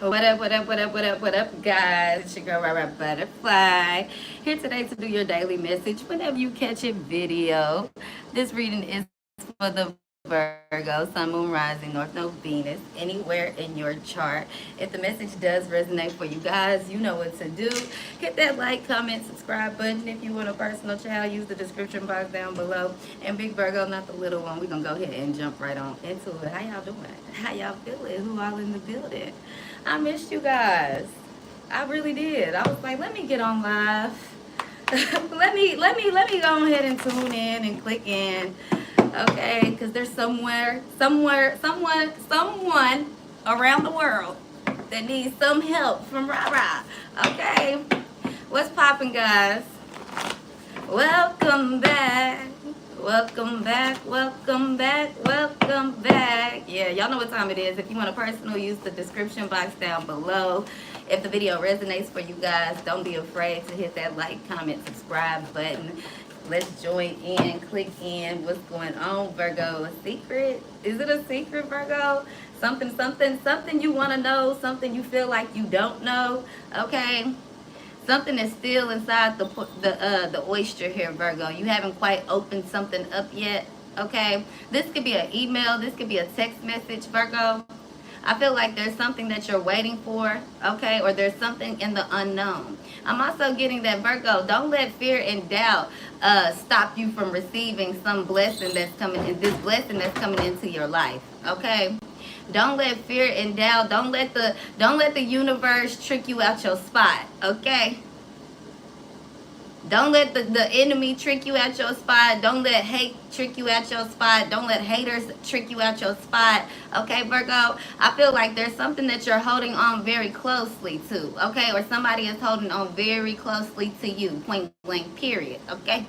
What up, what up, what up, what up, what up, guys? It's your girl, Rara Butterfly. Here today to do your daily message whenever you catch a video. This reading is for the Virgo, Sun, Moon, Rising, North Node, Venus, anywhere in your chart. If the message does resonate for you guys, you know what to do. Hit that like, comment, subscribe button. If you want a personal child, use the description box down below. And Big Virgo, not the little one, we're going to go ahead and jump right on into it. How y'all doing? How y'all feeling? Who all in the building? I missed you guys. I really did. I was like, let me get on live. let me go ahead and tune in and click in. Okay, because there's someone around the world that needs some help from Rara. Okay. What's popping, guys? Welcome back. Welcome back, welcome back, welcome back. Yeah, y'all know what time it is. If you want a personal, use the description box down below. If the video resonates for you guys, don't be afraid to hit that like, comment, subscribe button. Let's join in, click in. What's going on, Virgo? A secret? Is it a secret, Virgo? Something you want to know, something you feel like you don't know, okay? Something is still inside the oyster here, Virgo. You haven't quite opened something up yet, okay? This could be an email. This could be a text message, Virgo. I feel like there's something that you're waiting for, okay? Or there's something in the unknown. I'm also getting that, Virgo, don't let fear and doubt stop you from receiving some blessing that's coming in, this blessing that's coming into your life, okay? Don't let fear and doubt, don't let the universe trick you out your spot, okay? Don't let the enemy trick you out your spot. Don't let hate trick you out your spot. Don't let haters trick you out your spot. Okay, Virgo? I feel like there's something that you're holding on very closely to, okay? Or somebody is holding on very closely to you, point blank, period, okay?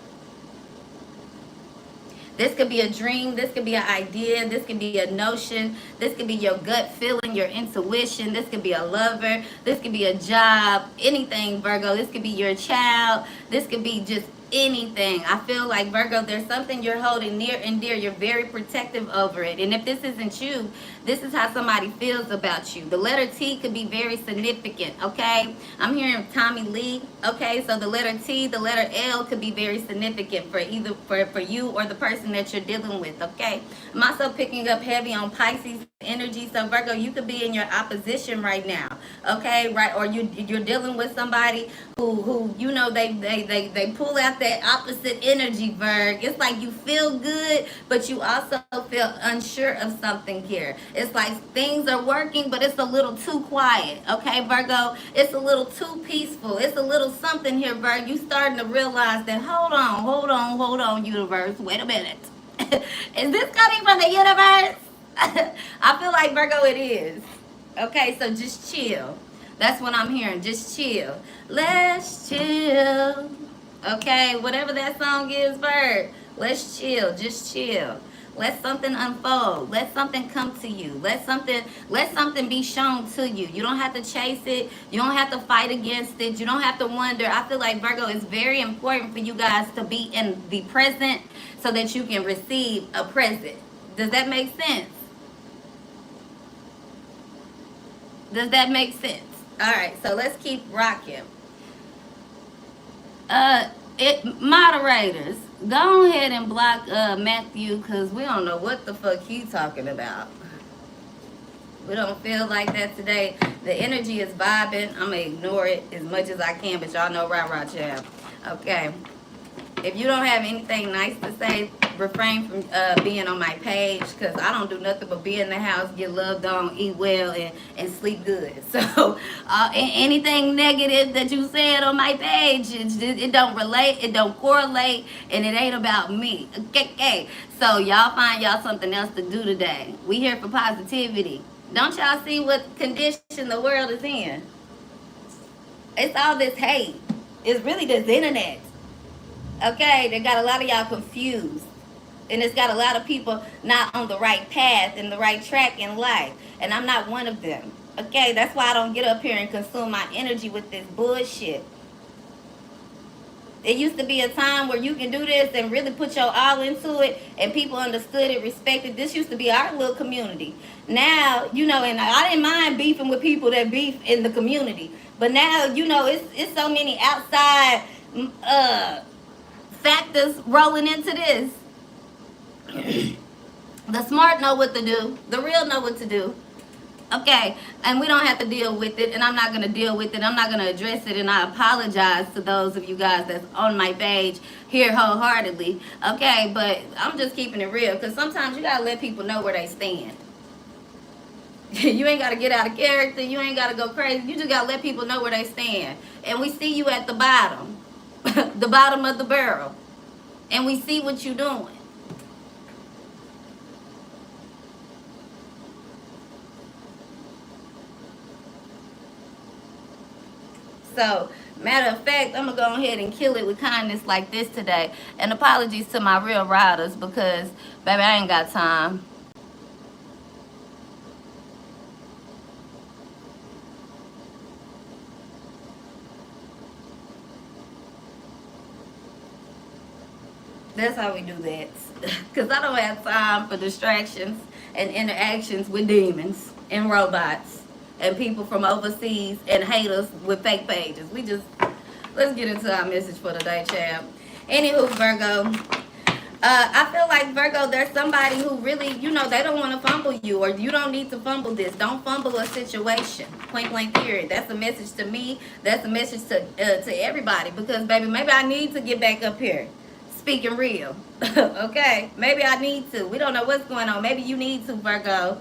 This could be a dream. This could be an idea. This could be a notion. This could be your gut feeling, your intuition. This could be a lover. This could be a job. Anything, Virgo. This could be your child. This could be just anything. I feel like, Virgo, there's something you're holding near and dear. You're very protective over it. And if this isn't you, this is how somebody feels about you. The letter T could be very significant, okay? I'm hearing Tommy Lee, okay? So the letter T, the letter L could be very significant for either for you or the person that you're dealing with, okay? I'm also picking up heavy on Pisces energy. So Virgo, you could be in your opposition right now, okay? Right? Or you're dealing with somebody who you know they pull out that opposite energy, Virg. It's like you feel good, but you also feel unsure of something here. It's like things are working, but it's a little too quiet, okay, Virgo? It's a little too peaceful. It's a little something here, Virg. You starting to realize that, hold on, universe. Wait a minute. Is this coming from the universe? I feel like, Virgo, it is. Okay, so just chill. That's what I'm hearing. Just chill. Let's chill. Okay, whatever that song is, Bird. Let's chill. Just chill. Let something unfold. Let something come to you. Let something be shown to you. You don't have to chase it. You don't have to fight against it. You don't have to wonder. I feel like, Virgo, it's very important for you guys to be in the present so that you can receive a present. Does that make sense? Does that make sense? All right, so let's keep rocking. Moderators, go ahead and block Matthew, because we don't know what the fuck he talking about. We don't feel like that today. The energy is vibing. I'm gonna ignore it as much as I can, but y'all know rah child. Okay. If you don't have anything nice to say, refrain from being on my page, because I don't do nothing but be in the house, get loved on, eat well, and sleep good. So anything negative that you said on my page, it don't relate, it don't correlate, and it ain't about me. Okay. So y'all find y'all something else to do today. We here for positivity. Don't y'all see what condition the world is in? It's all this hate. It's really this internet. Okay, they got a lot of y'all confused. And it's got a lot of people not on the right path and the right track in life. And I'm not one of them. Okay, that's why I don't get up here and consume my energy with this bullshit. It used to be a time where you can do this and really put your all into it, and people understood it, respected. This used to be our little community. Now, you know, and I didn't mind beefing with people that beef in the community, but now, you know, it's so many outside factors rolling into this. The smart know what to do. The real know what to do. Okay, and we don't have to deal with it, and I'm not going to deal with it. I'm not going to address it, and I apologize to those of you guys that's on my page here wholeheartedly. Okay, but I'm just keeping it real, because sometimes you got to let people know where they stand. You ain't got to get out of character. You ain't got to go crazy. You just got to let people know where they stand. And we see you at the bottom, the bottom of the barrel, and we see what you're doing. So, matter of fact, I'm going to go ahead and kill it with kindness like this today. And apologies to my real riders because, baby, I ain't got time. That's how we do that. Because I don't have time for distractions and interactions with demons and robots and people from overseas and haters with fake pages. Let's get into our message for today, child. Anywho, Virgo, I feel like, Virgo, there's somebody who really, you know, they don't want to fumble you, or you don't need to fumble this. Don't fumble a situation. Point blank period. That's a message to me. That's a message to everybody, because, baby, maybe I need to get back up here speaking real. Okay, maybe I need to. We don't know what's going on. Maybe you need to, Virgo.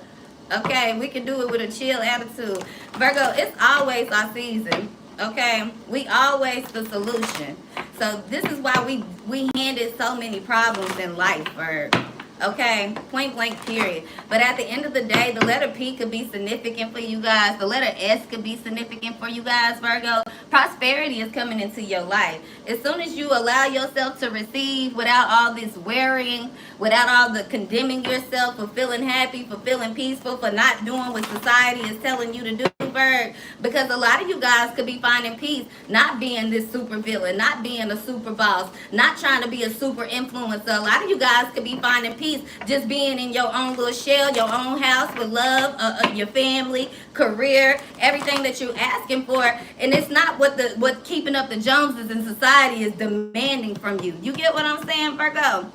Okay, we can do it with a chill attitude. Virgo, it's always our season. Okay, we always the solution. So this is why we handed so many problems in life, Virgo. Okay, point blank period. But at the end of the day, the letter P could be significant for you guys. The letter S could be significant for you guys, Virgo. Prosperity is coming into your life. As soon as you allow yourself to receive without all this worrying, without all the condemning yourself for feeling happy, for feeling peaceful, for not doing what society is telling you to do, Virgo. Because a lot of you guys could be finding peace not being this super villain, not being a super boss, not trying to be a super influencer. A lot of you guys could be finding peace just being in your own little shell, your own house with love, your family, career, everything that you're asking for. And it's not what keeping up the Joneses in society is demanding from you. You get what I'm saying, Virgo?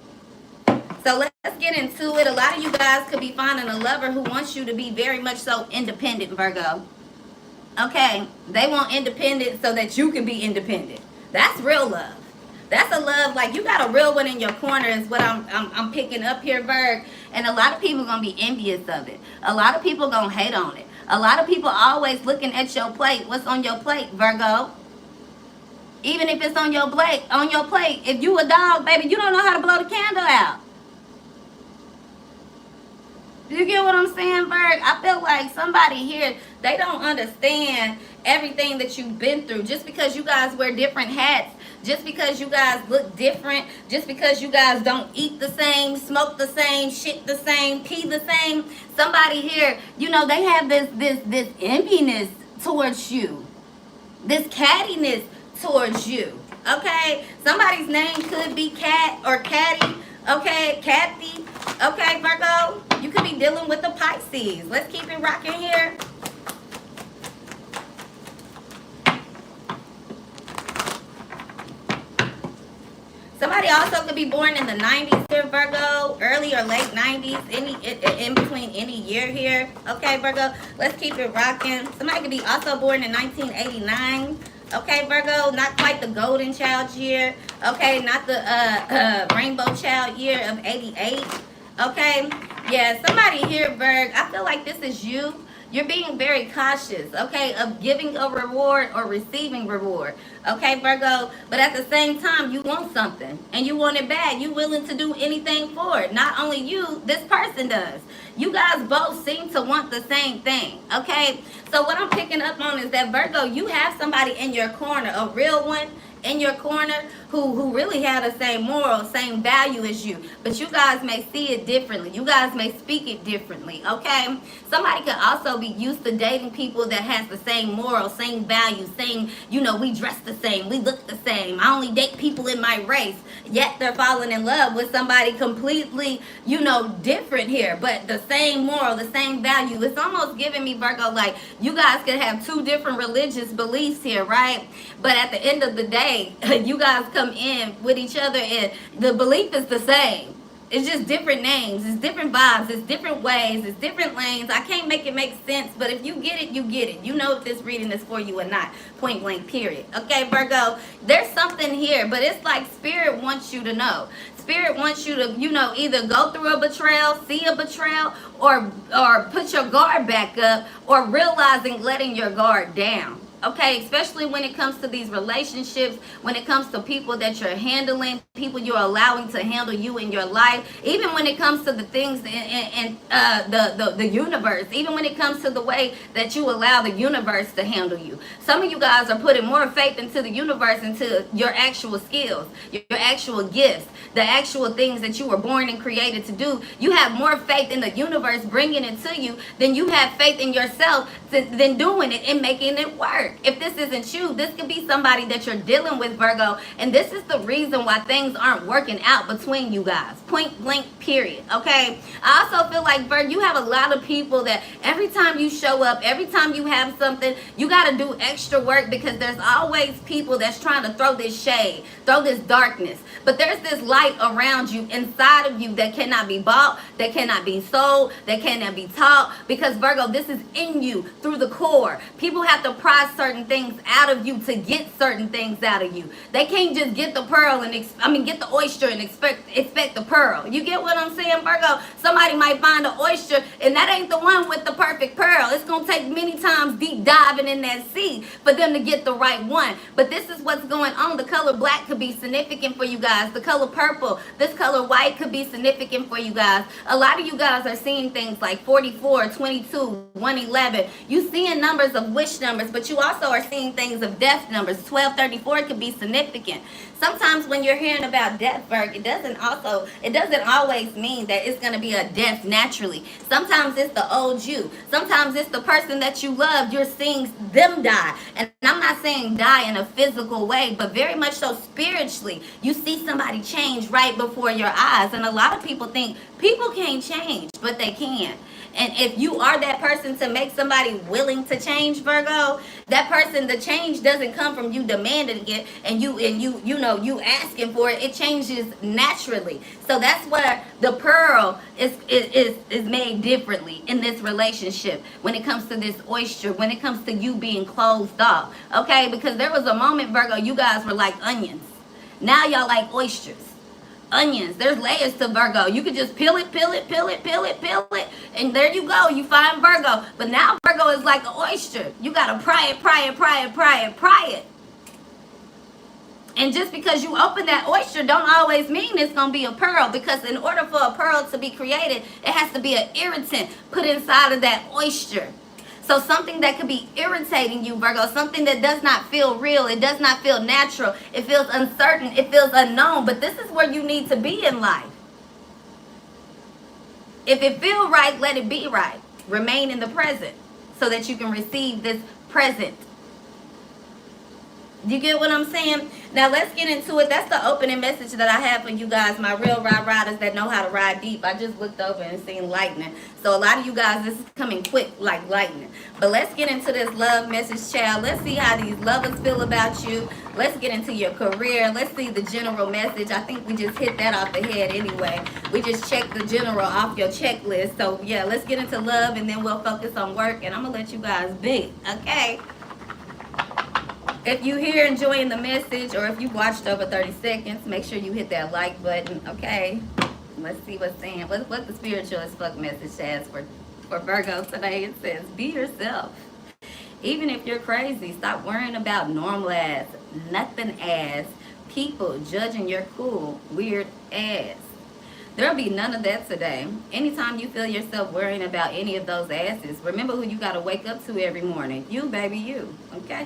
So let's get into it. A lot of you guys could be finding a lover who wants you to be very much so independent, Virgo. Okay, they want independence so that you can be independent. That's real love. That's a love, like you got a real one in your corner is what I'm picking up here, Virg. And a lot of people going to be envious of it. A lot of people going to hate on it. A lot of people always looking at your plate. What's on your plate, Virgo? Even if it's on your plate, if you a dog, baby, you don't know how to blow the candle out. You get what I'm saying, Virg? I feel like somebody here, they don't understand everything that you've been through. Just because you guys wear different hats, just because you guys look different, just because you guys don't eat the same, smoke the same, shit the same, pee the same, somebody here, you know, they have this enviness towards you, this cattiness towards you, okay? Somebody's name could be Cat or Catty, okay? Kathy, okay, Virgo? You could be dealing with the Pisces. Let's keep it rocking here. Somebody also could be born in the 90s here, Virgo, early or late 90s, in between any year here. Okay, Virgo, let's keep it rocking. Somebody could be also born in 1989. Okay, Virgo, not quite the golden child year. Okay, not the rainbow child year of 88. Okay, yeah, somebody here, Virg, I feel like this is you. You're being very cautious, okay, of giving a reward or receiving reward, okay, Virgo? But at the same time, you want something, and you want it bad. You're willing to do anything for it. Not only you, this person does. You guys both seem to want the same thing, okay? So what I'm picking up on is that, Virgo, you have somebody in your corner, a real one in your corner, who really have the same moral, same value as you, but you guys may see it differently. You guys may speak it differently, okay? Somebody could also be used to dating people that has the same moral, same value, same, we dress the same, we look the same. I only date people in my race, yet they're falling in love with somebody completely, different here, but the same moral, the same value. It's almost giving me, Virgo, like you guys could have two different religious beliefs here, right? But at the end of the day, you guys come in with each other and the belief is the same. It's just different names, it's different vibes, it's different ways, it's different lanes. I can't make it make sense, but if you get it, you get it. You know if this reading is for you or not. Point blank, period. Okay, Virgo, there's something here, but it's like Spirit wants you to know. Spirit wants you to, either go through a betrayal, see a betrayal, or put your guard back up, or realizing letting your guard down. Okay, especially when it comes to these relationships, when it comes to people that you're handling, people you're allowing to handle you in your life, even when it comes to the things in the universe, even when it comes to the way that you allow the universe to handle you. Some of you guys are putting more faith into the universe, into your actual skills, your actual gifts, the actual things that you were born and created to do. You have more faith in the universe bringing it to you than you have faith in yourself than doing it and making it work. If this isn't you, this could be somebody that you're dealing with, Virgo, and this is the reason why things aren't working out between you guys. Point blank, period. Okay, I also feel like, Virgo, you have a lot of people that every time you show up, every time you have something, you got to do extra work, because there's always people that's trying to throw this shade, throw this darkness, but there's this light around you, inside of you, that cannot be bought, that cannot be sold, that cannot be taught, because, Virgo, this is in you through the core. People have to pry certain things out of you to get certain things out of you. They can't just get the pearl and get the oyster and expect the pearl. You get what I'm saying, Virgo? Somebody might find an oyster and that ain't the one with the perfect pearl. It's gonna take many times deep diving in that sea for them to get the right one. But this is what's going on. The color black could be significant for you guys. The color purple, this color white could be significant for you guys. A lot of you guys are seeing things like 44, 22, 111. You seeing numbers of wish numbers, but you also are seeing things of death numbers. 1234 could be significant. Sometimes when you're hearing about death, Virgo, it doesn't always mean that it's going to be a death naturally. Sometimes it's the old you. Sometimes it's the person that you loved. You're seeing them die. And I'm not saying die in a physical way, but very much so spiritually. You see somebody change right before your eyes. And a lot of people think people can't change, but they can. And if you are that person to make somebody willing to change, Virgo, that person, the change doesn't come from you demanding it and you asking for it. It changes naturally. So that's where the pearl is made differently in this relationship when it comes to this oyster, when it comes to you being closed off. Okay, because there was a moment, Virgo, you guys were like onions. Now y'all like oysters. Onions, there's layers to Virgo. You could just peel it, and there you go. You find Virgo. But now Virgo is like an oyster. You gotta pry it. And just because you open that oyster don't always mean it's gonna be a pearl, because in order for a pearl to be created, it has to be an irritant put inside of that oyster. So something that could be irritating you, Virgo, something that does not feel real, it does not feel natural, it feels uncertain, it feels unknown, but this is where you need to be in life. If it feels right, let it be right. Remain in the present so that you can receive this present. You get what I'm saying? Now let's get into it. That's the opening message that I have for you guys, my real ride riders that know how to ride deep. I just looked over and seen lightning. So a lot of you guys, this is coming quick like lightning. But let's get into this love message, child. Let's see how these lovers feel about you. Let's get into your career. Let's see the general message. I think we just hit that off the head anyway. We just checked the general off your checklist. So yeah, let's get into love and then we'll focus on work. And I'm going to let you guys be, okay? If you're here enjoying the message, or if you watched over 30 seconds, make sure you hit that like button, okay? Let's see what's saying. What the spiritual as fuck message says for Virgo today. It says, be yourself. Even if you're crazy, stop worrying about normal ass, nothing ass, people judging your cool, weird ass. There'll be none of that today. Anytime you feel yourself worrying about any of those asses, remember who you got to wake up to every morning. You, baby, you, okay?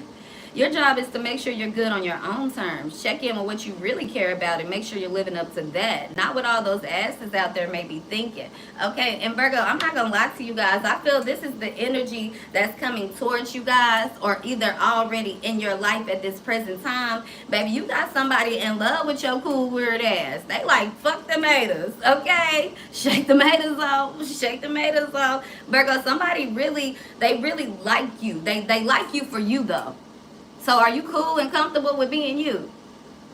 Your job is to make sure you're good on your own terms. Check in with what you really care about and make sure you're living up to that. Not what all those asses out there may be thinking. Okay, and Virgo, I'm not gonna lie to you guys. I feel this is the energy that's coming towards you guys, or either already in your life at this present time. Baby, you got somebody in love with your cool weird ass. They like, fuck tomatoes, okay? Shake tomatoes off, shake tomatoes off. Virgo, somebody really, they really like you. They like you for you though. So are you cool and comfortable with being you?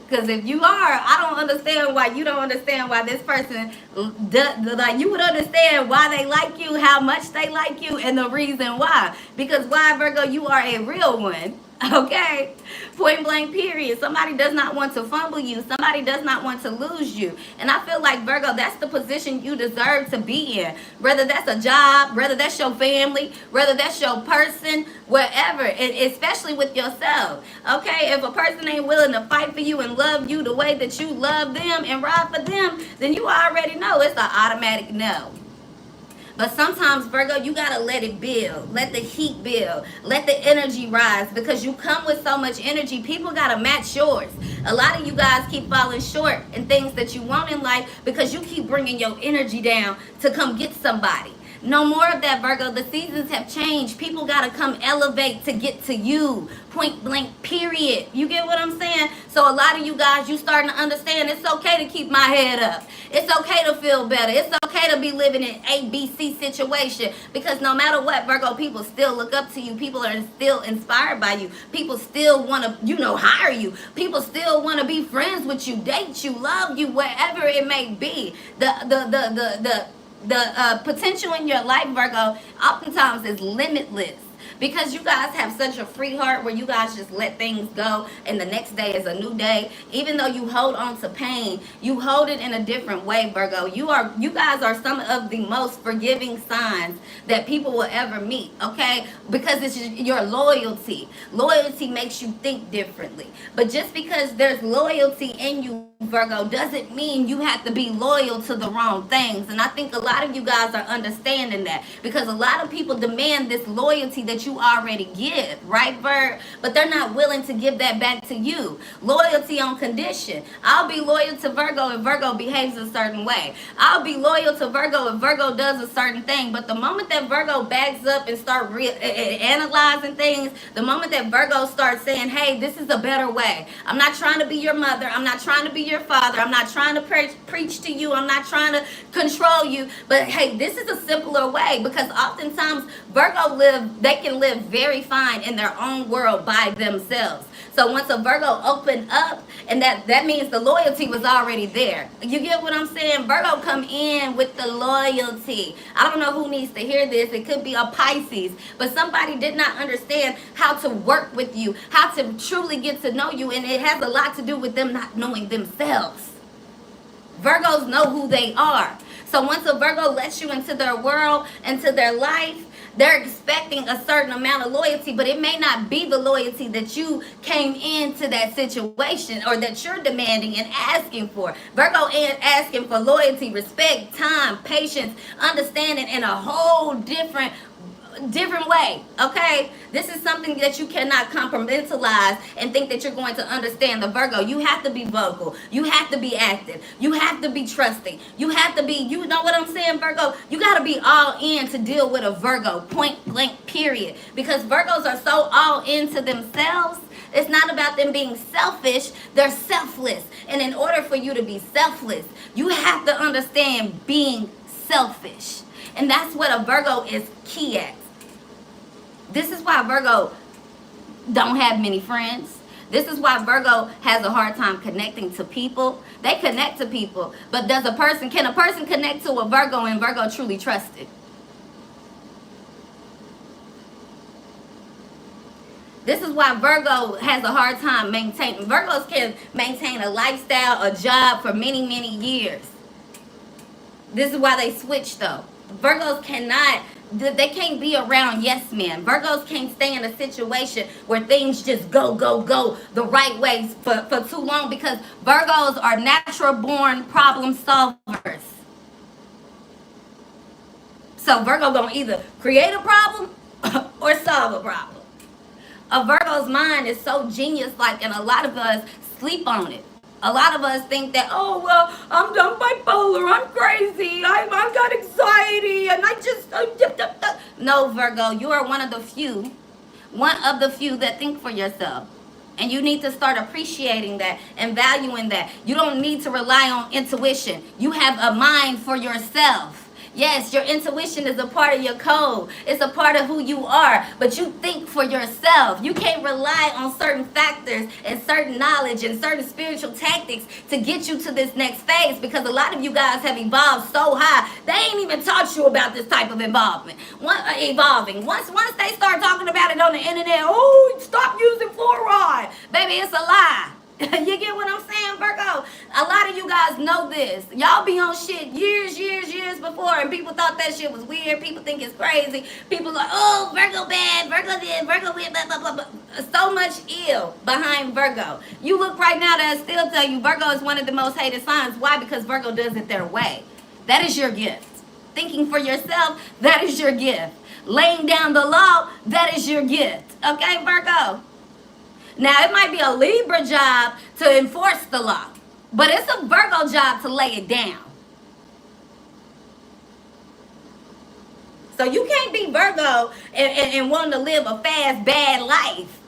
Because if you are, I don't understand why you don't understand why this person, like, you would understand why they like you, how much they like you, and the reason why. Because why, Virgo, you are a real one. Okay, point blank period. Somebody does not want to fumble you. Somebody does not want to lose you. And I feel like, Virgo, that's the position you deserve to be in. Whether that's a job, whether that's your family, whether that's your person, whatever, and especially with yourself. Okay, if a person ain't willing to fight for you and love you the way that you love them and ride for them, then you already know it's an automatic no. But sometimes, Virgo, you gotta let it build. Let the heat build. Let the energy rise, because you come with so much energy. People gotta match yours. A lot of you guys keep falling short in things that you want in life because you keep bringing your energy down to come get somebody. No more of that, Virgo. The seasons have changed. People got to come elevate to get to you. Point blank, period. You get what I'm saying? So a lot of you guys, you starting to understand it's okay to keep my head up. It's okay to feel better. It's okay to be living in A, B, C situation. Because no matter what, Virgo, people still look up to you. People are still inspired by you. People still want to, hire you. People still want to be friends with you, date you, love you, whatever it may be. The potential in your life, Virgo, oftentimes is limitless, because you guys have such a free heart where you guys just let things go and the next day is a new day. Even though you hold on to pain, you hold it in a different way, Virgo. You guys are some of the most forgiving signs that people will ever meet, okay? Because it's just your loyalty. Loyalty makes you think differently. But just because there's loyalty in you, Virgo, doesn't mean you have to be loyal to the wrong things. And I think a lot of you guys are understanding that, because a lot of people demand this loyalty that you already give, right, Virg? But they're not willing to give that back to you. Loyalty on condition. I'll be loyal to Virgo if Virgo behaves a certain way. I'll be loyal to Virgo if Virgo does a certain thing. But the moment that Virgo backs up and start analyzing things, the moment that Virgo starts saying, hey, this is a better way. I'm not trying to be your mother. I'm not trying to be your father. I'm not trying to preach to you. I'm not trying to control you. But hey, this is a simpler way, because oftentimes Virgo they can live very fine in their own world by themselves. So once a Virgo opened up, and that means the loyalty was already there. You get what I'm saying? Virgo come in with the loyalty. I don't know who needs to hear this. It could be a Pisces, but somebody did not understand how to work with you, how to truly get to know you, and it has a lot to do with them not knowing themselves. Virgos know who they are. So once a Virgo lets you into their world, into their life, they're expecting a certain amount of loyalty, but it may not be the loyalty that you came into that situation or that you're demanding and asking for. Virgo ain't asking for loyalty, respect, time, patience, understanding in a whole different way, okay? This is something that you cannot compartmentalize and think that you're going to understand. The Virgo, you have to be vocal. You have to be active. You have to be trusting. You have to be, you know what I'm saying, Virgo? You got to be all in to deal with a Virgo, point blank, period. Because Virgos are so all into themselves. It's not about them being selfish. They're selfless. And in order for you to be selfless, you have to understand being selfish. And that's what a Virgo is key at. This is why Virgo don't have many friends. This is why Virgo has a hard time connecting to people. They connect to people, but can a person connect to a Virgo and Virgo truly trust it? This is why Virgo has a hard time maintaining. Virgos can maintain a lifestyle, a job for many, many years. This is why they switch though. Virgos they can't be around yes men. Virgos can't stay in a situation where things just go the right way for too long, because Virgos are natural born problem solvers. So Virgo gonna either create a problem or solve a problem. A Virgo's mind is so genius-like, and a lot of us sleep on it. A lot of us think that, oh, well, I'm bipolar, I'm crazy, I got anxiety, and I just... No, Virgo, you are one of the few that think for yourself. And you need to start appreciating that and valuing that. You don't need to rely on intuition. You have a mind for yourself. Yes, your intuition is a part of your code. It's a part of who you are. But you think for yourself. You can't rely on certain factors and certain knowledge and certain spiritual tactics to get you to this next phase, because a lot of you guys have evolved so high. They ain't even taught you about this type of evolving. Once they start talking about it on the internet, oh, stop using fluoride. Baby, it's a lie. You get what I'm saying, Virgo? A lot of you guys know this. Y'all be on shit years before, and people thought that shit was weird. People think it's crazy. People like, oh, Virgo bad, Virgo this, Virgo weird, blah, blah, blah, blah. So much ill behind Virgo. You look right now, that still tell you Virgo is one of the most hated signs. Why? Because Virgo does it their way. That is your gift. Thinking for yourself, that is your gift. Laying down the law, that is your gift. Okay, Virgo? Now, it might be a Libra job to enforce the law, but it's a Virgo job to lay it down. So you can't be Virgo and wanting to live a fast, bad life.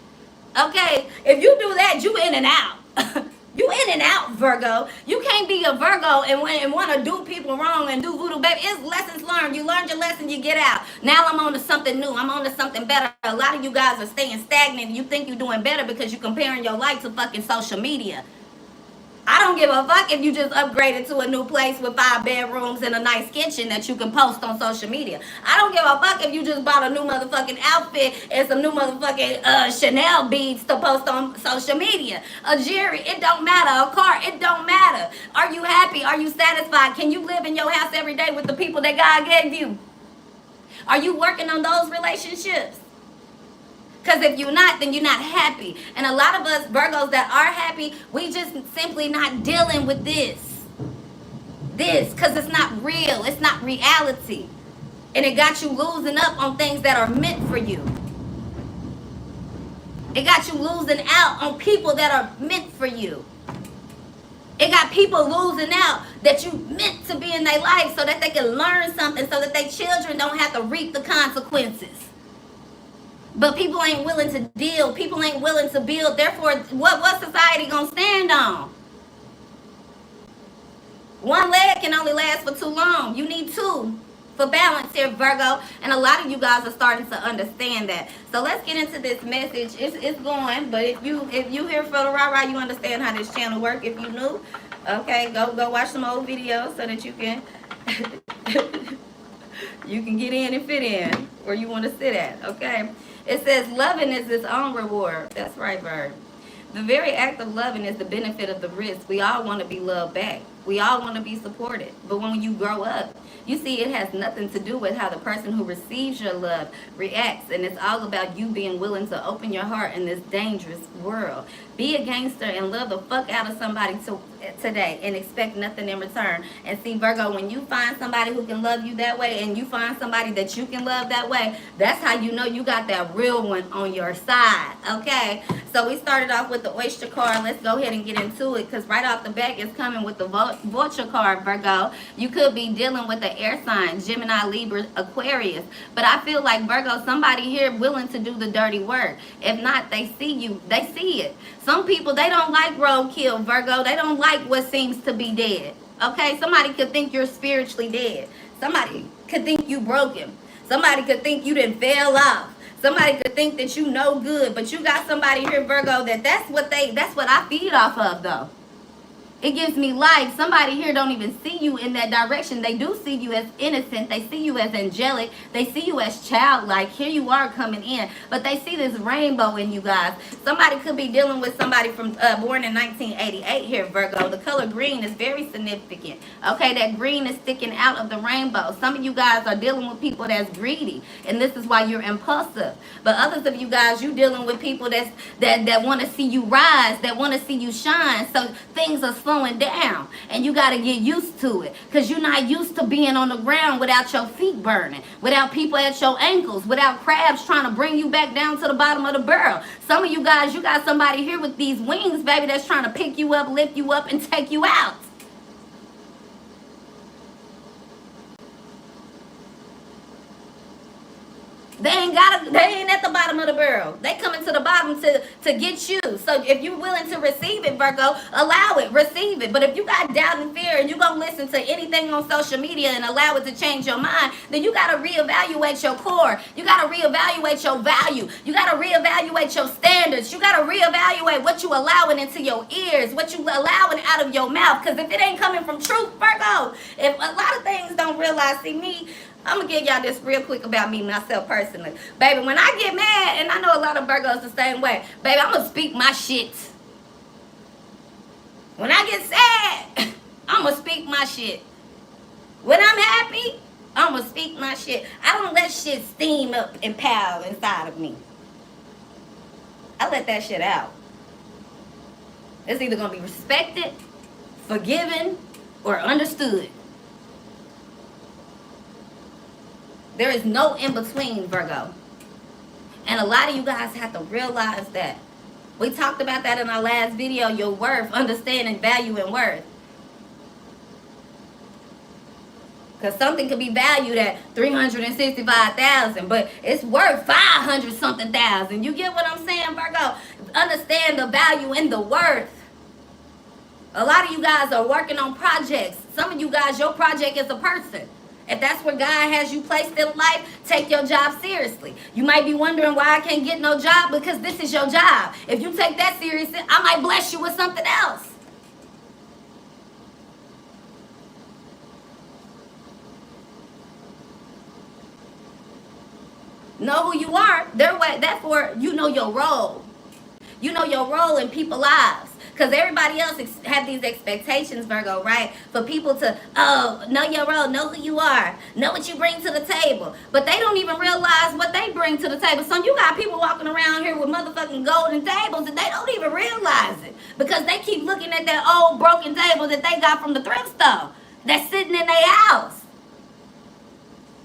Okay? If you do that, you in and out. You in and out, Virgo. You can't be a Virgo and want to do people wrong and do voodoo, baby. It's lessons learned. You learned your lesson, you get out. Now I'm on to something new. I'm on to something better. A lot of you guys are staying stagnant. You think you're doing better because you're comparing your life to fucking social media. I don't give a fuck if you just upgraded to a new place with 5 bedrooms and a nice kitchen that you can post on social media. I don't give a fuck if you just bought a new motherfucking outfit and some new motherfucking Chanel beads to post on social media. A jewelry, it don't matter. A car, it don't matter. Are you happy? Are you satisfied? Can you live in your house every day with the people that God gave you? Are you working on those relationships? Because if you're not, then you're not happy. And a lot of us Virgos that are happy, we just simply not dealing with this. Because it's not real. It's not reality. And it got you losing up on things that are meant for you. It got you losing out on people that are meant for you. It got people losing out that you meant to be in their life so that they can learn something, so that their children don't have to reap the consequences. But people ain't willing to deal. People ain't willing to build. Therefore, what society gonna stand on? One leg can only last for too long. You need two for balance here, Virgo. And a lot of you guys are starting to understand that. So let's get into this message. It's going, but if you here for the rah-rah, you understand how this channel works. If you new, okay, go watch some old videos so that you can you can get in and fit in where you want to sit at, okay? It says loving is its own reward. That's right, Virgo. The very act of loving is the benefit of the risk. We all want to be loved back. We all want to be supported. But when you grow up, you see it has nothing to do with how the person who receives your love reacts. And it's all about you being willing to open your heart in this dangerous world. Be a gangster and love the fuck out of somebody today and expect nothing in return. And see, Virgo, when you find somebody who can love you that way and you find somebody that you can love that way, that's how you know you got that real one on your side, okay? So we started off with the Oyster card. Let's go ahead and get into it, because right off the back it's coming with the Vulture card, Virgo. You could be dealing with the air sign, Gemini, Libra, Aquarius. But I feel like, Virgo, somebody here willing to do the dirty work. If not, they see you. They see it. Some people, they don't like roadkill, Virgo. They don't like what seems to be dead. Okay? Somebody could think you're spiritually dead. Somebody could think you broken. Somebody could think you done fell off. Somebody could think that you no good. But you got somebody here, Virgo, that's what I feed off of, though. It gives me life. Somebody here don't even see you in that direction. They do see you as innocent. They see you as angelic. They see you as childlike. Here you are coming in. But they see this rainbow in you guys. Somebody could be dealing with somebody from born in 1988 here, Virgo. The color green is very significant. Okay, that green is sticking out of the rainbow. Some of you guys are dealing with people that's greedy. And this is why you're impulsive. But others of you guys, you dealing with people that want to see you rise, that want to see you shine. So things are slowing down. And you got to get used to it. Because you're not used to being on the ground without your feet burning, without people at your ankles, without crabs trying to bring you back down to the bottom of the barrel. Some of you guys, you got somebody here with these wings, baby, that's trying to pick you up, lift you up, and take you out. They ain't at the bottom of the barrel. They coming to the bottom to get you. So if you're willing to receive it, Virgo, allow it, receive it. But if you got doubt and fear and you're going to listen to anything on social media and allow it to change your mind, then you got to reevaluate your core. You got to reevaluate your value. You got to reevaluate your standards. You got to reevaluate what you allowing into your ears, what you allowing out of your mouth. Because if it ain't coming from truth, Virgo, if a lot of things don't realize, see me, I'm going to give y'all this real quick about me, myself, personally. Baby, when I get mad, and I know a lot of Virgos the same way, baby, I'm going to speak my shit. When I get sad, I'm going to speak my shit. When I'm happy, I'm going to speak my shit. I don't let shit steam up and pile inside of me. I let that shit out. It's either going to be respected, forgiven, or understood. There is no in-between, Virgo. And a lot of you guys have to realize that. We talked about that in our last video, your worth, understanding value and worth. Because something could be valued at $365,000, but it's worth 500-something thousand. You get what I'm saying, Virgo? Understand the value and the worth. A lot of you guys are working on projects. Some of you guys, your project is a person. If that's where God has you placed in life, take your job seriously. You might be wondering why I can't get no job, because this is your job. If you take that seriously, I might bless you with something else. Know who you are. Therefore, you know your role. You know your role in people's lives. Because everybody else have these expectations, Virgo, right? For people to, know your role, know who you are, know what you bring to the table. But they don't even realize what they bring to the table. So you got people walking around here with motherfucking golden tables and they don't even realize it. Because they keep looking at that old broken table that they got from the thrift store that's sitting in their house.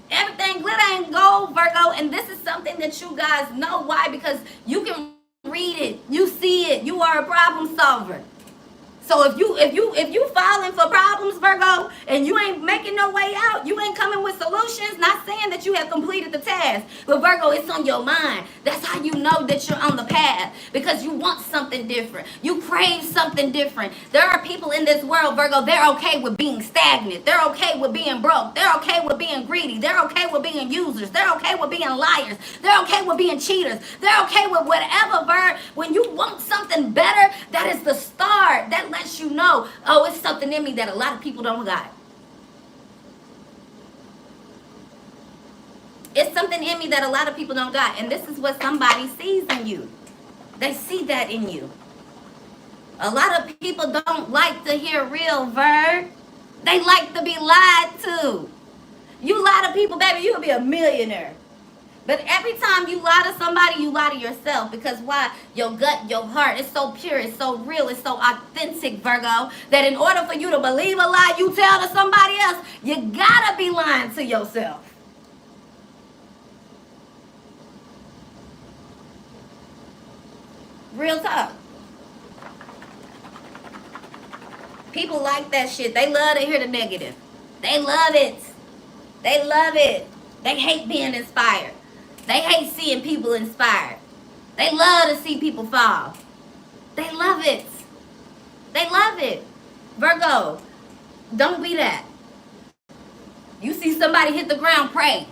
Everything glitter ain't gold, Virgo. And this is something that you guys know. Why? Because you can read it, you see it, you are a problem solver. So if you falling for problems, Virgo, and you ain't making no way out, you ain't coming with solutions, not saying that you have completed the task, but Virgo, it's on your mind. That's how you know that you're on the path, because you want something different. You crave something different. There are people in this world, Virgo, they're okay with being stagnant. They're okay with being broke. They're okay with being greedy. They're okay with being users. They're okay with being liars. They're okay with being cheaters. They're okay with whatever, Virgo. When you want something better, that is the start. That lets you know, oh, it's something in me that a lot of people don't got. It's something in me that a lot of people don't got. And this is what somebody sees in you. They see that in you. A lot of people don't like to hear real, Virg. They like to be lied to. You lie to people, baby, you'll be a millionaire. But every time you lie to somebody, you lie to yourself. Because why? Your gut, your heart, it's so pure, it's so real, it's so authentic, Virgo, that in order for you to believe a lie you tell to somebody else, you gotta be lying to yourself. Real talk. People like that shit. They love to hear the negative. They love it. They love it. They hate being inspired. They hate seeing people inspired. They love to see people fall. They love it. They love it. Virgo, don't be that. You see somebody hit the ground, pray.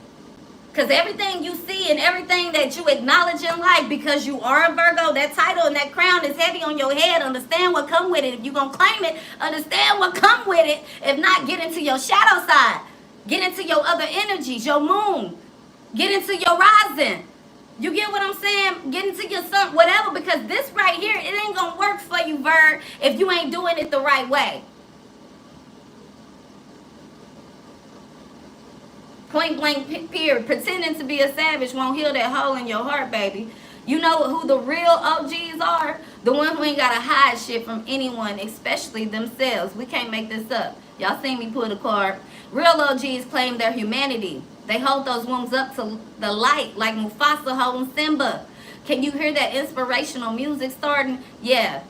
Because everything you see and everything that you acknowledge in life, because you are a Virgo, that title and that crown is heavy on your head. Understand what come with it. If you're going to claim it, understand what come with it. If not, get into your shadow side. Get into your other energies, your moon. Get into your rising. You get what I'm saying? Get into your sun, whatever, because this right here, it ain't going to work for you, Virg, if you ain't doing it the right way. Point blank period. Pretending to be a savage won't heal that hole in your heart, baby. You know who the real OGs are? The one who ain't gotta hide shit from anyone, especially themselves. We can't make this up. Y'all seen me pull the card. Real OGs claim their humanity. They hold those wounds up to the light like Mufasa holding Simba. Can you hear that inspirational music starting? Yeah,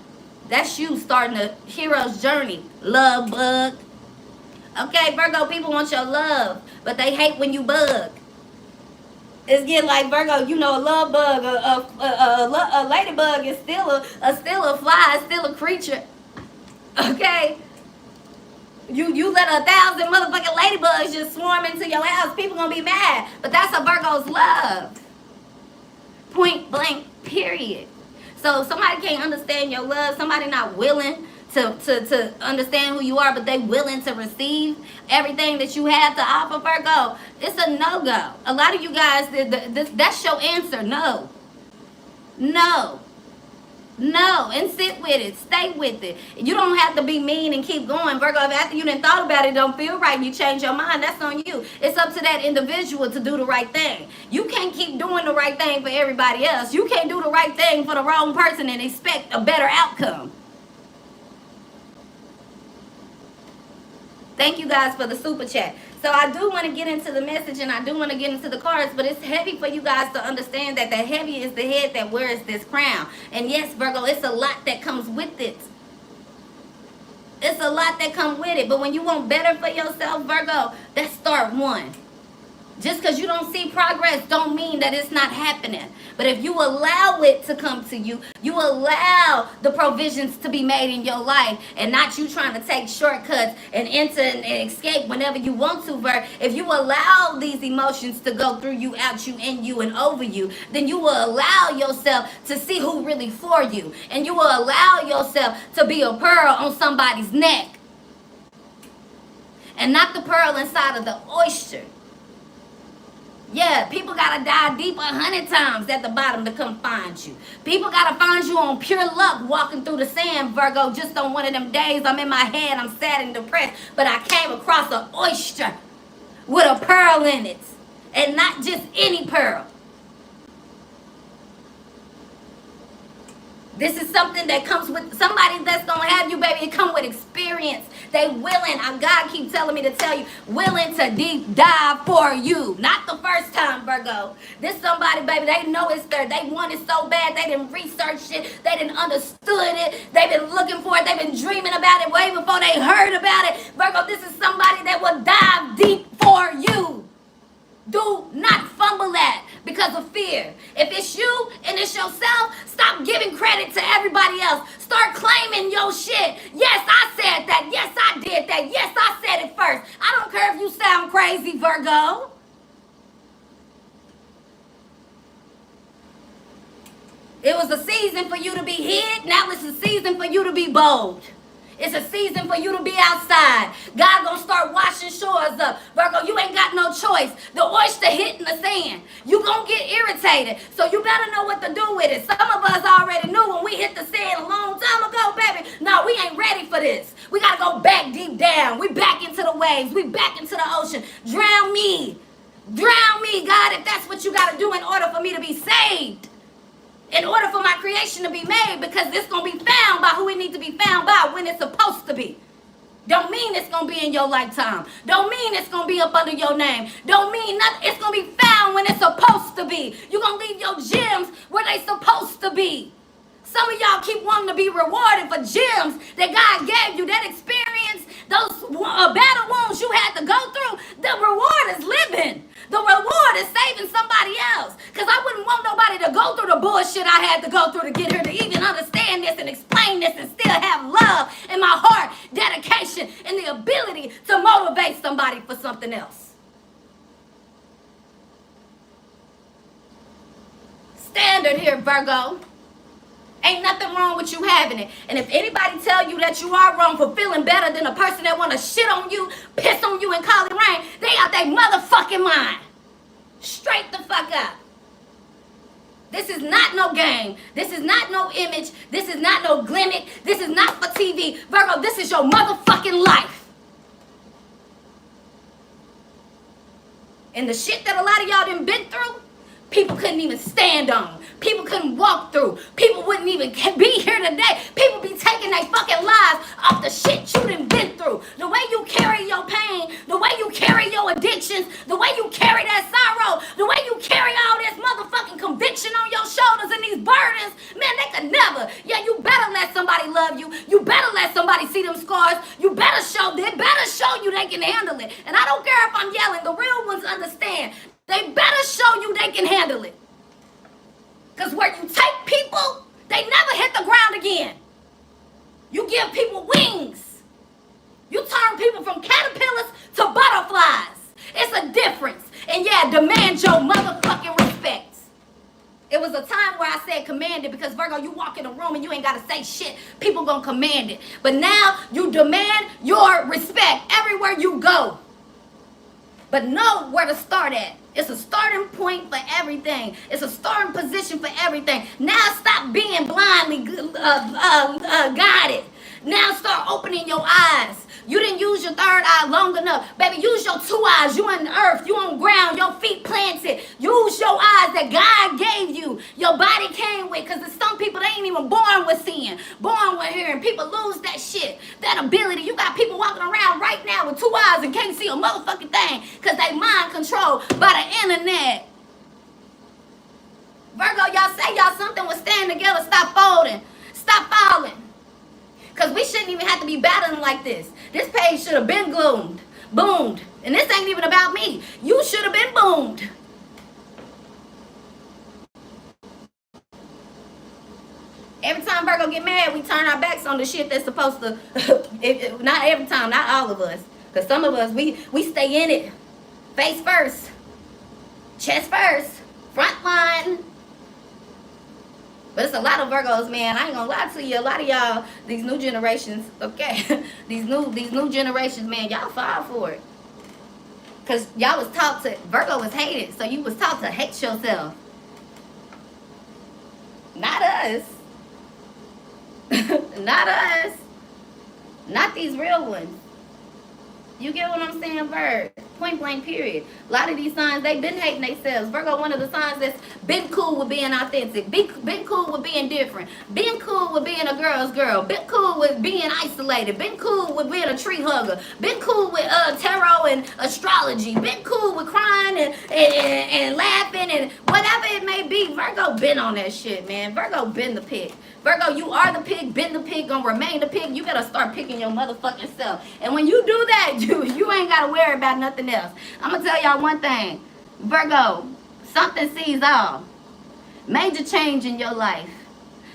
that's you starting a hero's journey. Love bug. Okay, Virgo people want your love, but they hate when you bug. It's getting like Virgo, you know, a love bug, a ladybug is still a fly, still a creature. Okay, you let 1,000 motherfucking ladybugs just swarm into your house. People gonna be mad, but that's a Virgo's love. Point blank, period. So if somebody can't understand your love, somebody not willing to understand who you are, but they willing to receive everything that you have to offer, Virgo, it's a no-go. A lot of you guys, that's your answer. No. No. No, and sit with it. Stay with it. You don't have to be mean and keep going, Virgo. If after you done thought about it, don't feel right, and you change your mind, that's on you. It's up to that individual to do the right thing. You can't keep doing the right thing for everybody else. You can't do the right thing for the wrong person and expect a better outcome. Thank you guys for the super chat. So I do want to get into the message and I do want to get into the cards, but it's heavy for you guys to understand that the heavy is the head that wears this crown. And yes, Virgo, it's a lot that comes with it. It's a lot that comes with it. But when you want better for yourself, Virgo, that's start one. Just because you don't see progress don't mean that it's not happening. But if you allow it to come to you, you allow the provisions to be made in your life and not you trying to take shortcuts and enter and escape whenever you want to, Vir. If you allow these emotions to go through you, out you, in you, and over you, then you will allow yourself to see who really for you. And you will allow yourself to be a pearl on somebody's neck. And not the pearl inside of the oyster. Yeah, people gotta dive deep 100 times at the bottom to come find you. People gotta find you on pure luck walking through the sand, Virgo. Just on one of them days I'm in my head, I'm sad and depressed, but I came across an oyster with a pearl in it. And not just any pearl. This is something that comes with somebody that's gonna have you, baby. It come with experience. They willing, God keep telling me to tell you, willing to deep dive for you. Not the first time, Virgo. This somebody, baby, they know it's there. They want it so bad. They didn't research it. They didn't understood it. They've been looking for it. They've been dreaming about it way before they heard about it. Virgo, this is somebody that will dive deep for you. Do not fumble that because of fear. If it's you and it's yourself, stop giving credit to everybody else. Start claiming your shit. Yes, I said that. Yes, I did that. Yes, I said it first. I don't care if you sound crazy, Virgo. It was a season for you to be hid. Now it's a season for you to be bold. It's a season for you to be outside. God gonna start washing shores up. Virgo, you ain't got no choice. The oyster hitting the sand. You gonna get irritated. So you better know what to do with it. Some of us already knew when we hit the sand a long time ago, baby. No, we ain't ready for this. We gotta go back deep down. We back into the waves. We back into the ocean. Drown me. Drown me, God, if that's what you gotta do in order for me to be saved. In order for my creation to be made, because it's going to be found by who it needs to be found by when it's supposed to be. Don't mean it's going to be in your lifetime. Don't mean it's going to be up under your name. Don't mean nothing. It's going to be found when it's supposed to be. You're going to leave your gems where they supposed to be. Some of y'all keep wanting to be rewarded for gems that God gave you, that experience, those battle wounds you had to go through. The reward is living. The reward is saving somebody else. Because I wouldn't want nobody to go through the bullshit I had to go through to get here, to even understand this and explain this and still have love in my heart, dedication, and the ability to motivate somebody for something else. Standard here, Virgo. Ain't nothing wrong with you having it. And if anybody tell you that you are wrong for feeling better than a person that want to shit on you, piss on you, and call it rain, they out their motherfucking mind. Straight the fuck up. This is not no game. This is not no image. This is not no gimmick. This is not for TV. Virgo, this is your motherfucking life. And the shit that a lot of y'all done been through, people couldn't even stand on. People couldn't walk through. People wouldn't even be here today. People be taking their fucking lives off the shit you done been through. The way you carry your pain, the way you carry your addictions, the way you carry that sorrow, the way you carry all this motherfucking conviction on your shoulders and these burdens, man, they could never. Yeah, you better let somebody love you. You better let somebody see them scars. You better show you they can handle it. And I don't care if I'm yelling. The real ones understand. They better show you they can handle it. Because where you take people, they never hit the ground again. You give people wings. You turn people from caterpillars to butterflies. It's a difference. And yeah, demand your motherfucking respect. It was a time where I said command it because, Virgo, you walk in a room and you ain't got to say shit. People gonna command it. But now you demand your respect everywhere you go. But know where to start at. It's a starting point for everything. It's a starting position for everything. Now stop being blindly guided. Now start opening your eyes. You didn't use your third eye long enough. Baby, use your two eyes. You on the earth. You on ground. Your feet planted. Use your eyes that God gave you. Your body came with. Because there's some people, they ain't even born with seeing. Born with hearing. People lose that shit. That ability. You got people walking around right now with two eyes and can't see a motherfucking thing. Because they mind controlled by the internet. Virgo, y'all say y'all something will stand together. Stop folding. Stop falling. Because we shouldn't even have to be battling like this. This page should have been boomed. And this ain't even about me. You should have been boomed. Every time Virgo get mad, we turn our backs on the shit that's supposed to, not every time, not all of us. Because some of us, we stay in it. Face first. Chest first. Front line. But it's a lot of Virgos, man. I ain't gonna lie to you. A lot of y'all, these new generations, okay? these new generations, man, y'all fall for it. Because y'all was taught to, Virgo was hated, so you was taught to hate yourself. Not us. Not us. Not these real ones. You get what I'm saying, Virg? Point blank, period. A lot of these signs, they been hating themselves. Virgo, one of the signs that's been cool with being authentic. Been cool with being different. Been cool with being a girl's girl. Been cool with being isolated. Been cool with being a tree hugger. Been cool with tarot and astrology. Been cool with crying and laughing and whatever it may be. Virgo been on that shit, man. Virgo been the pig. Virgo, you are the pig, been the pig, gonna remain the pig. You gotta start picking your motherfucking self. And when you do that, you ain't gotta worry about nothing else. I'm gonna tell y'all one thing. Virgo, something sees all. Major change in your life.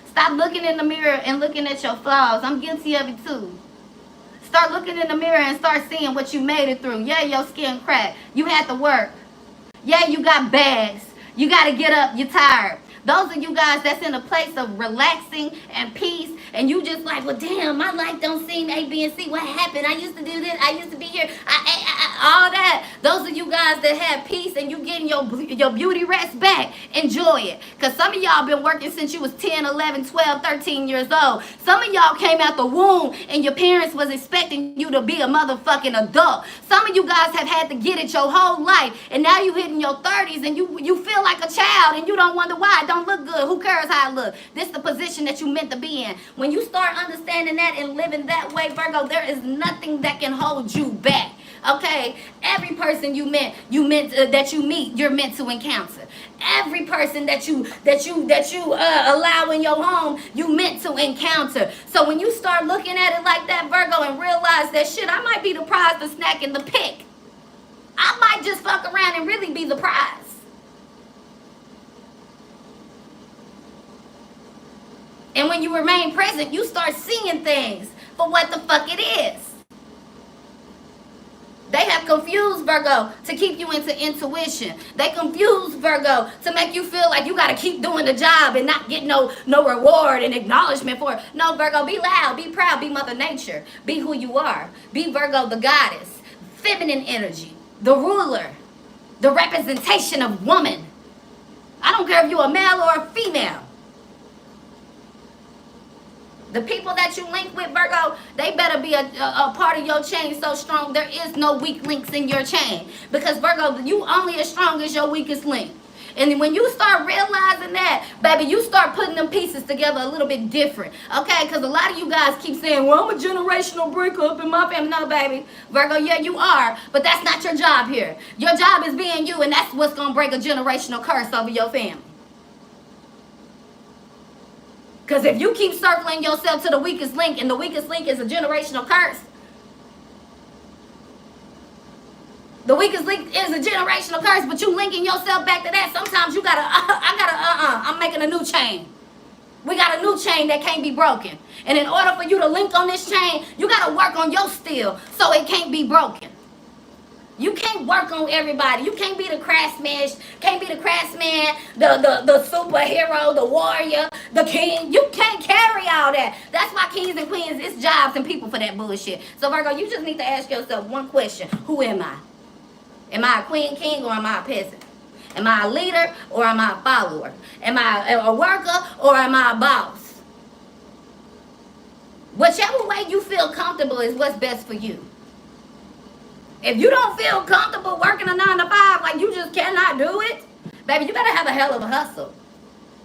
Stop looking in the mirror and looking at your flaws. I'm guilty of it too. Start looking in the mirror and start seeing what you made it through. Yeah, your skin cracked. You had to work. Yeah, you got bags. You gotta get up. You're tired. Those of you guys that's in a place of relaxing and peace, and you just like, well, damn, my life don't seem A, B, and C. What happened? I used to do this. I used to be here. All that. Those of you guys that have peace and you getting your beauty rest back, enjoy it. Because some of y'all been working since you was 10, 11, 12, 13 years old. Some of y'all came out the womb and your parents was expecting you to be a motherfucking adult. Some of you guys have had to get it your whole life, and now you hitting your 30s and you feel like a child and you don't wonder why. Don't look good. Who cares how I look? This is the position that you meant to be in. When you start understanding that and living that way, Virgo, there is nothing that can hold you back. Okay, every person that you meet, you're meant to encounter. Every person that you allow in your home, you meant to encounter. So when you start looking at it like that, Virgo, and realize that shit, I might be the prize, the snack, and the pick. I might just fuck around and really be the prize. And when you remain present, you start seeing things for what the fuck it is. They have confused Virgo to keep you into intuition. They confuse Virgo to make you feel like you got to keep doing the job and not get no reward and acknowledgement for it. No, Virgo, be loud, be proud, be Mother Nature. Be who you are. Be Virgo, the goddess. Feminine energy. The ruler. The representation of woman. I don't care if you're a male or a female. The people that you link with, Virgo, they better be a part of your chain so strong there is no weak links in your chain. Because, Virgo, you only as strong as your weakest link. And when you start realizing that, baby, you start putting them pieces together a little bit different. Okay? Because a lot of you guys keep saying, well, I'm a generational breakup in my family. No, baby. Virgo, yeah, you are. But that's not your job here. Your job is being you, and that's what's going to break a generational curse over your family. Because if you keep circling yourself to the weakest link, and the weakest link is a generational curse, the weakest link is a generational curse, but you linking yourself back to that, sometimes you gotta, I'm making a new chain. We got a new chain that can't be broken. And in order for you to link on this chain, you gotta work on your steel so it can't be broken. You can't work on everybody. You can't be the craftsman, the superhero, the warrior, the king. You can't carry all that. That's why kings and queens, it's jobs and people for that bullshit. So Virgo, you just need to ask yourself one question. Who am I? Am I a queen, king, or am I a peasant? Am I a leader or am I a follower? Am I a worker or am I a boss? Whichever way you feel comfortable is what's best for you. If you don't feel comfortable working a 9 to 5, like you just cannot do it, baby, you better have a hell of a hustle.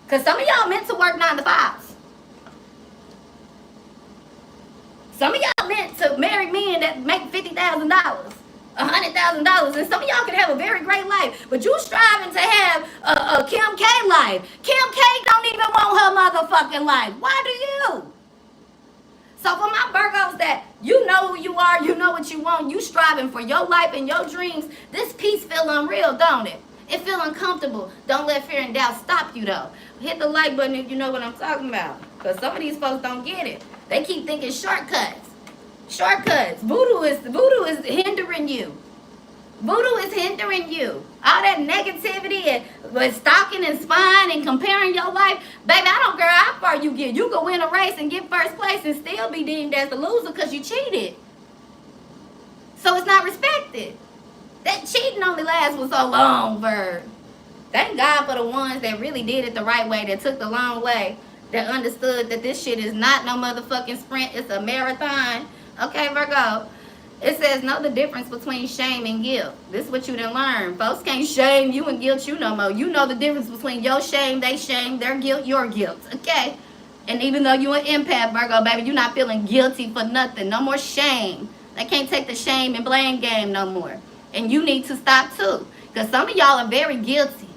Because some of y'all meant to work 9 to 5s. Some of y'all meant to marry men that make $50,000, $100,000, and some of y'all can have a very great life, but you striving to have a Kim K life. Kim K don't even want her motherfucking life. Why do you? So for my Virgos that you know who you are, you know what you want, you striving for your life and your dreams, this peace feel unreal, don't it? It feel uncomfortable. Don't let fear and doubt stop you though. Hit the like button if you know what I'm talking about. Because some of these folks don't get it. They keep thinking shortcuts. Shortcuts. Voodoo is hindering you. Voodoo is hindering you. All that negativity and stalking and spying and comparing your life. Baby, I don't care how far you get. You can win a race and get first place and still be deemed as the loser because you cheated. So it's not respected. That cheating only lasts for so long, Virg. Thank God for the ones that really did it the right way, that took the long way, that understood that this shit is not no motherfucking sprint. It's a marathon. Okay, Virgo. It says, know the difference between shame and guilt. This is what you done learn. Folks can't shame you and guilt you no more. You know the difference between your shame, their guilt, your guilt. Okay? And even though you're an empath, Virgo, baby, you're not feeling guilty for nothing. No more shame. They can't take the shame and blame game no more. And you need to stop too. Because some of y'all are very guilty.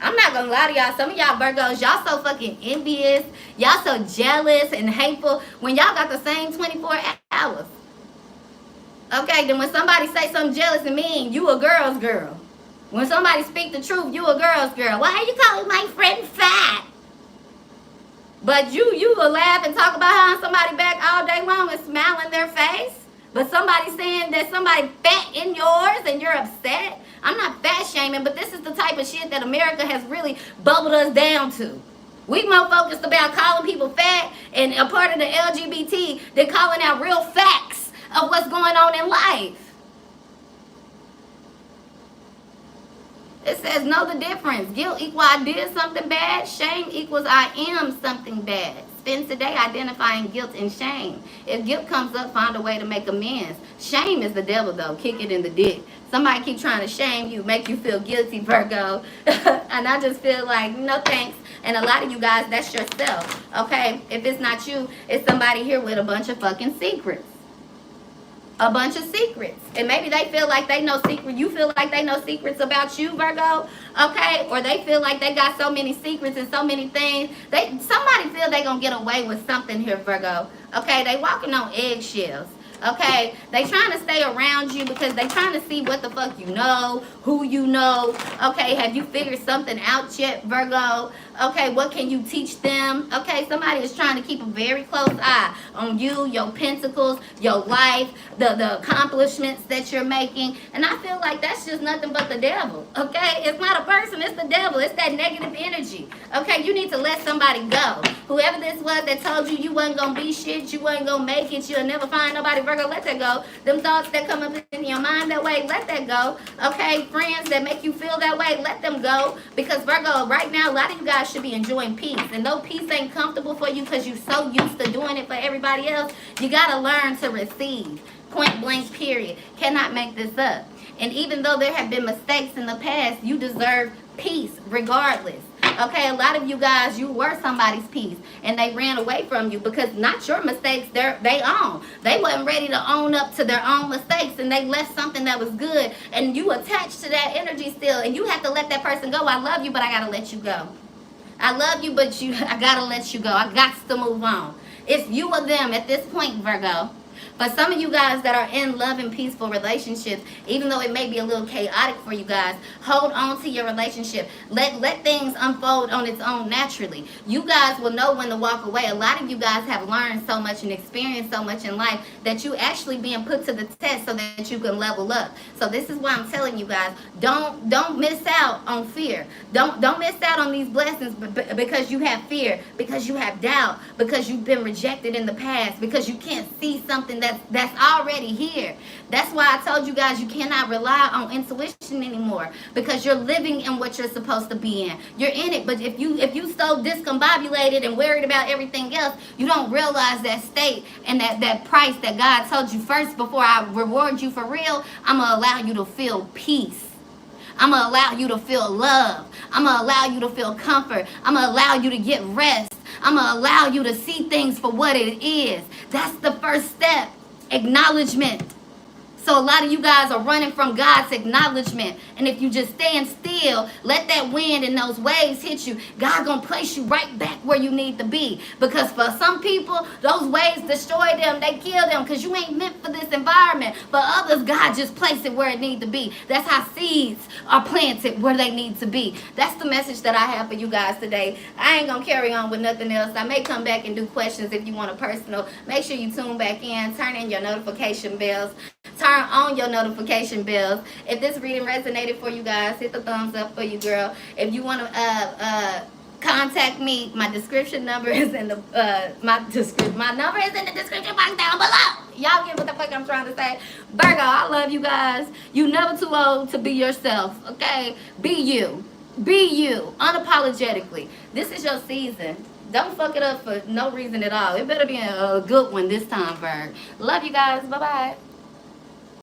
I'm not going to lie to y'all. Some of y'all Virgos, y'all so fucking envious. Y'all so jealous and hateful when y'all got the same 24 hours. Okay, then when somebody say something jealous and mean, you a girl's girl. When somebody speak the truth, you a girl's girl. Why are you calling my friend fat? But you will laugh and talk about how somebody back all day long and smile in their face. But somebody saying that somebody fat in yours and you're upset. I'm not fat shaming, but this is the type of shit that America has really bubbled us down to. We more focused about calling people fat and a part of the LGBT than calling out real facts of what's going on in life. It says, know the difference. Guilt equals I did something bad. Shame equals I am something bad. Spend today identifying guilt and shame. If guilt comes up, find a way to make amends. Shame is the devil, though. Kick it in the dick. Somebody keep trying to shame you, make you feel guilty, Virgo. And I just feel like, no thanks. And a lot of you guys, that's yourself. Okay? If it's not you, it's somebody here with a bunch of fucking secrets. A bunch of secrets. And maybe they feel like they know secrets. You feel like they know secrets about you, Virgo. Okay? Or they feel like they got so many secrets and so many things. Somebody feel they gonna get away with something here, Virgo. Okay? They walking on eggshells. Okay? They trying to stay around you because they trying to see what the fuck you know, who you know. Okay? Have you figured something out yet, Virgo? Okay, what can you teach them? Okay, somebody is trying to keep a very close eye on you, your pentacles, your life, the accomplishments that you're making. And I feel like that's just nothing but the devil. Okay, it's not a person, it's the devil. It's that negative energy. Okay, you need to let somebody go. Whoever this was that told you you wasn't going to be shit, you wasn't going to make it, you'll never find nobody, Virgo, let that go. Them thoughts that come up in your mind that way, let that go. Okay, friends that make you feel that way, let them go. Because, Virgo, right now, a lot of you guys should be enjoying peace. And though peace ain't comfortable for you because you're so used to doing it for everybody else, you got to learn to receive. Point blank, period. Cannot make this up. And even though there have been mistakes in the past, you deserve peace regardless. Okay, a lot of you guys, you were somebody's peace and they ran away from you because not your mistakes, they own. They wasn't ready to own up to their own mistakes and they left something that was good and you attached to that energy still and you have to let that person go. I love you, but I gotta let you go. I love you, but I gotta let you go. I got to move on. It's you or them at this point, Virgo. For some of you guys that are in love and peaceful relationships, even though it may be a little chaotic for you guys, hold on to your relationship. Let things unfold on its own naturally. You guys will know when to walk away. A lot of you guys have learned so much and experienced so much in life that you actually being put to the test so that you can level up. So this is why I'm telling you guys, don't miss out on fear. Don't miss out on these blessings because you have fear, because you have doubt, because you've been rejected in the past, because you can't see something that's already here. That's why I told you guys you cannot rely on intuition anymore because you're living in what you're supposed to be in. You're in it, but if you so discombobulated and worried about everything else, you don't realize that state and that price that God told you first before I reward you for real. I'm gonna allow you to feel peace. I'm gonna allow you to feel love. I'm gonna allow you to feel comfort. I'm gonna allow you to get rest. I'm gonna allow you to see things for what it is. That's the first step. Acknowledgement. So a lot of you guys are running from God's acknowledgement. And if you just stand still, let that wind and those waves hit you, God gonna place you right back where you need to be. Because for some people, those waves destroy them, they kill them because you ain't meant for this environment. For others, God just placed it where it needs to be. That's how seeds are planted where they need to be. That's the message that I have for you guys today. I ain't gonna carry on with nothing else. I may come back and do questions if you want a personal. Make sure you tune back in, turn in your notification bells. Turn on your notification bells. If this reading resonated for you guys, hit the thumbs up for you, girl. If you want to contact me, my description number is in the my number is in the description box down below. Y'all get what the fuck I'm trying to say. Virgo, I love you guys. You never too old to be yourself. Okay, be you. Be you unapologetically. This is your season. Don't fuck it up for no reason at all. It better be a good one this time, Virg. Love you guys. Bye bye.